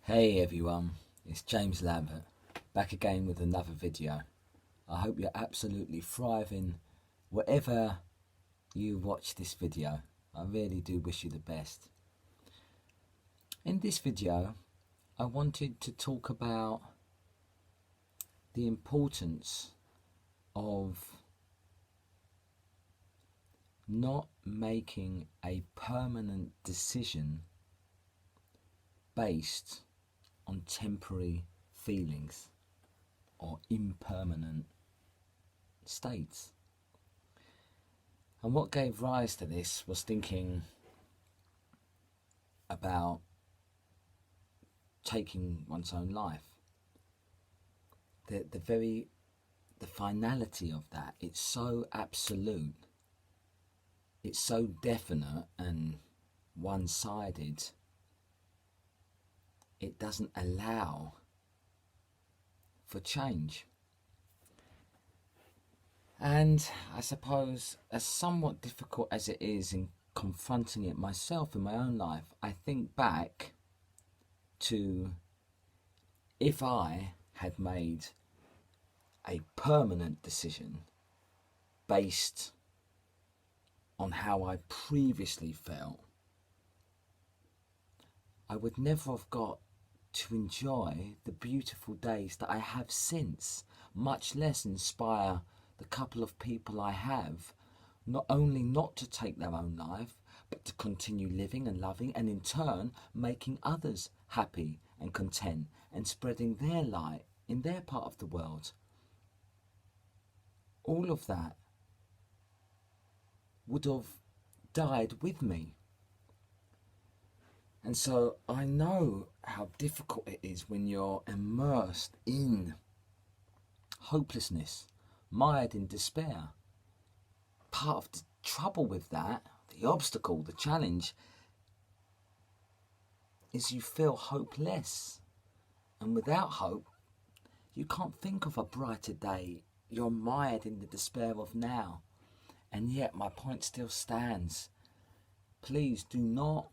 Hey everyone, it's James Lambert, back again with another video. I hope you're absolutely thriving wherever you watch this video. I really do wish you the best. In this video, I wanted to talk about the importance of not making a permanent decision based on temporary feelings or impermanent states. And what gave rise to this was thinking about taking one's own life. The finality of that, it's so absolute, it's so definite and one-sided. It doesn't allow for change. And I suppose, as somewhat difficult as it is in confronting it myself in my own life, I think back to if I had made a permanent decision based on how I previously felt, I would never have got to enjoy the beautiful days that I have since, much less inspire the couple of people I have, not only not to take their own life, but to continue living and loving, and in turn making others happy and content and spreading their light in their part of the world. All of that would have died with me. And so I know how difficult it is when you're immersed in hopelessness, mired in despair. Part of the trouble with that, the obstacle, the challenge, is you feel hopeless. And without hope, you can't think of a brighter day. You're mired in the despair of now. And yet my point still stands. Please do not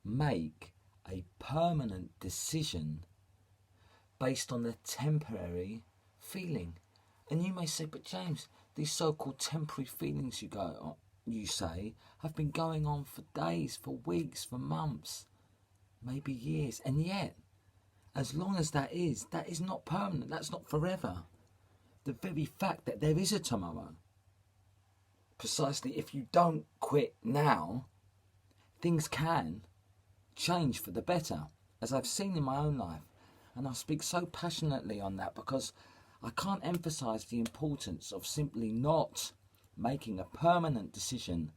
make a permanent decision based on a temporary feeling. And you may say, but James, these so-called temporary feelings you say have been going on for days, for weeks, for months, maybe years. And yet, as long as that is not permanent, that's not forever. The very fact that there is a tomorrow, precisely if you don't quit now, things can change for the better, as I've seen in my own life. And I speak so passionately on that because I can't emphasize the importance of simply not making a permanent decision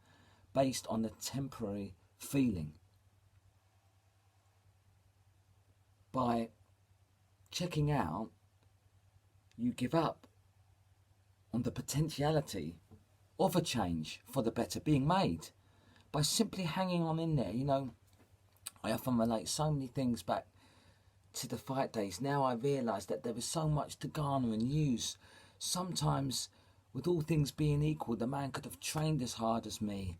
based on a temporary feeling. By checking out, you give up on the potentiality of a change for the better being made by simply hanging on in there. I often relate so many things back to the fight days. Now I realise that there is so much to garner and use. Sometimes, with all things being equal, the man could have trained as hard as me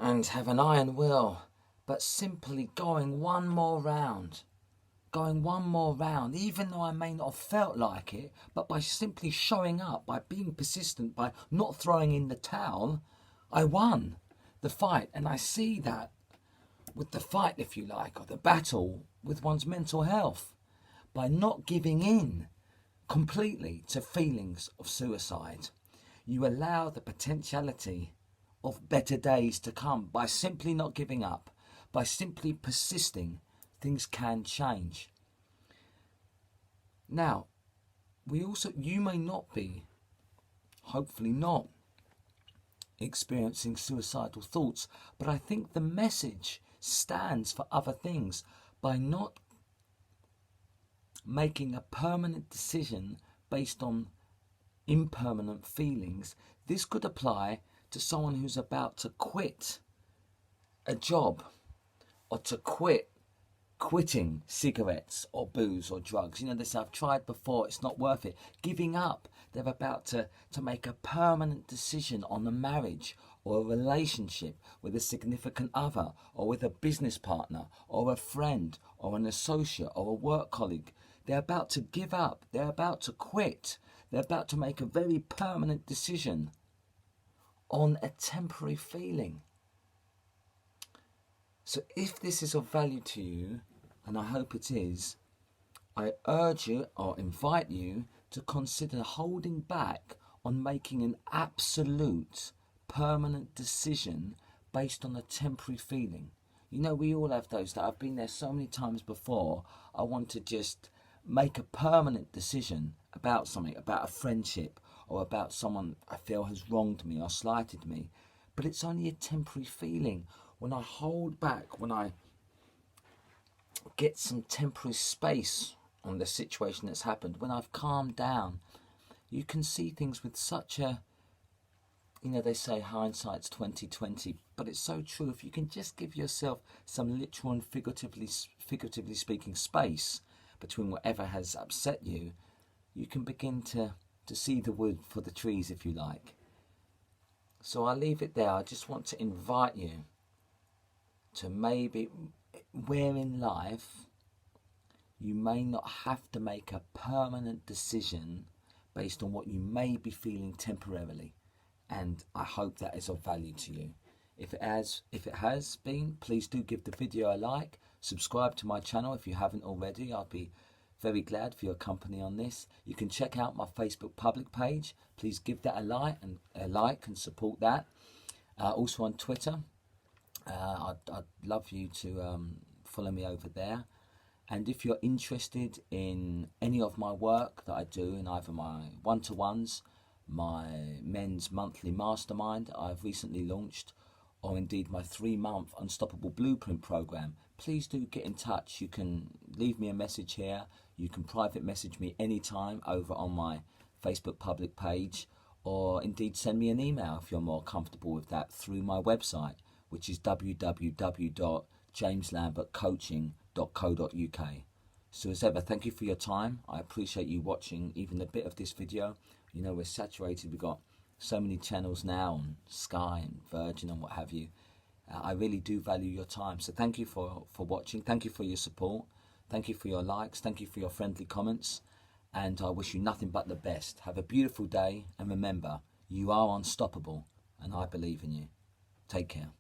and have an iron will, but simply going one more round, even though I may not have felt like it, but by simply showing up, by being persistent, by not throwing in the towel, I won the fight. And I see that with the fight, if you like, or the battle with one's mental health, by not giving in completely to feelings of suicide. You allow the potentiality of better days to come by simply not giving up, by simply persisting. Things can change. Now, you may not be, hopefully not, experiencing suicidal thoughts, but I think the message stands for other things. By not making a permanent decision based on impermanent feelings, this could apply to someone who's about to quit a job, or to quitting cigarettes or booze or drugs. They say, I've tried before, it's not worth it. Giving up. They're about to make a permanent decision on a marriage or a relationship with a significant other, or with a business partner, or a friend, or an associate, or a work colleague. They're about to give up. They're about to quit. They're about to make a very permanent decision on a temporary feeling. So if this is of value to you, and I hope it is, I urge you or invite you to consider holding back on making an absolute permanent decision based on a temporary feeling. You know, we all have those that I've been there so many times before. I want to just make a permanent decision about something, about a friendship, or about someone I feel has wronged me or slighted me. But it's only a temporary feeling. When I hold back, when I get some temporary space on the situation that's happened, when I've calmed down, you can see things with such a, you know, they say hindsight's 20/20, but it's so true. If you can just give yourself some literal and figuratively speaking space between whatever has upset you, you can begin to see the wood for the trees, if you like. So I'll leave it there. I just want to invite you to maybe, where in life you may not have to make a permanent decision based on what you may be feeling temporarily. And I hope that is of value to you. If it has been, please do give the video a like, subscribe to my channel if you haven't already. I'll be very glad for your company on this. You can check out my Facebook public page. Please give that a like and support that. Also on Twitter, I'd love you to follow me over there. And if you're interested in any of my work that I do in either my one-to-ones, my men's monthly mastermind I've recently launched, or indeed my 3-month Unstoppable Blueprint program, please do get in touch. You can leave me a message here. You can private message me anytime over on my Facebook public page, or indeed send me an email if you're more comfortable with that through my website, which is www.jameslambertcoaching.co.uk. So as ever, thank you for your time. I appreciate you watching even a bit of this video. You know, we're saturated. We've got so many channels now on Sky and Virgin and what have you. I really do value your time. So thank you for watching. Thank you for your support. Thank you for your likes. Thank you for your friendly comments. And I wish you nothing but the best. Have a beautiful day. And remember, you are unstoppable. And I believe in you. Take care.